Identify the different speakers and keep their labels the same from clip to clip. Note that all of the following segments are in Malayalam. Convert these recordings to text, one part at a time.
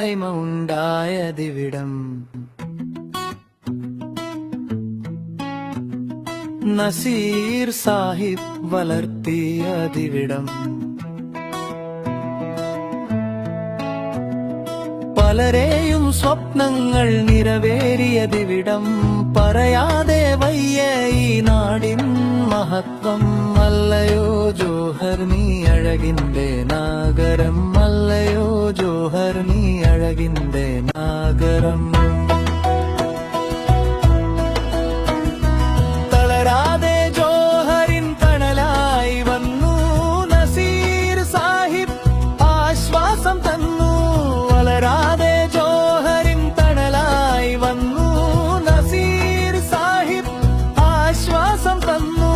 Speaker 1: കൂട്ടായ്മ ഉണ്ടായതിവിടം. നസീർ സാഹിബ് വളർത്തിയതിവിടം. പലരെയും സ്വപ്നങ്ങൾ നിറവേറിയതിവിടം. പറയാതെ വയ്യ ഈ നാടിൻ മഹത്വം. അല്ലയോ ജോഹർ നീ അഴകിന്റെ നാഗരം. അല്ലയോ ജോഹർ നീ അഴകിന്റെ നാഗരം. തളരാതെ ജോഹറിൻ തണലായി വന്നു നസീർ സാഹിബ് ആശ്വാസം തന്നു. വളരാതെ ജോഹറിൻ തണലായി വന്നു നസീർ സാഹിബ് ആശ്വാസം തന്നു.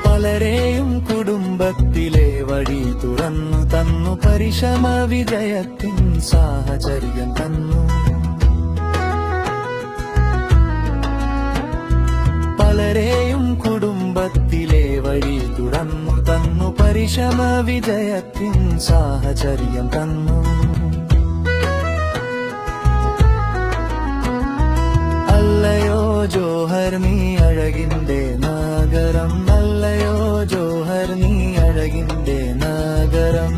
Speaker 1: പലരെയും കുടുംബത്തിലെ വഴി തുറന്നു തന്നു. പരിശ്രമ വിജയത്തിൻ സാഹചര്യം തന്നു. പലരെയും കുടുംബത്തിലെ വഴി തുറന്നു തന്നു. പരിശ്രമ വിജയത്തിൻ സാഹചര്യം തന്നു. അല്ലയോ ജോഹർ നീ അഴകിന്റെ നാഗരം. അല്ലയോ ജോഹർ നീ അഴകിന്റെ നാഗരം.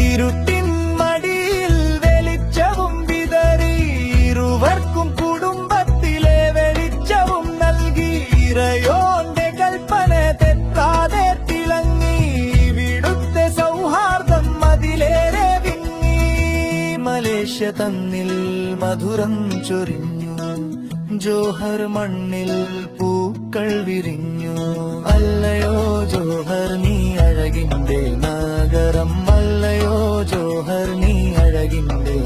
Speaker 1: ഇരുട്ടിൻ മടിയിൽ വെളിച്ചവും വിതറി. ഇരുവർക്കും കുടുംബത്തിലെ വെളിച്ചവും നൽകി. ഇറയോന്റെ കൽപ്പന തെറ്റാതെ തിളങ്ങി. ഇവിടുത്തെ സൗഹാർദ്ദം അതിലേറെ വിങ്ങി. മലേഷ്യ തന്നിൽ മധുരം ചൊരിഞ്ഞു. ജോഹർ മണ്ണിൽ പൂക്കൾ വിരിഞ്ഞു. അല്ലയോ ജോഹർ നീ അഴകിന്റെ നാഗരം. അല്ലയോ ജോഹർ നീ അഴകിന്റെ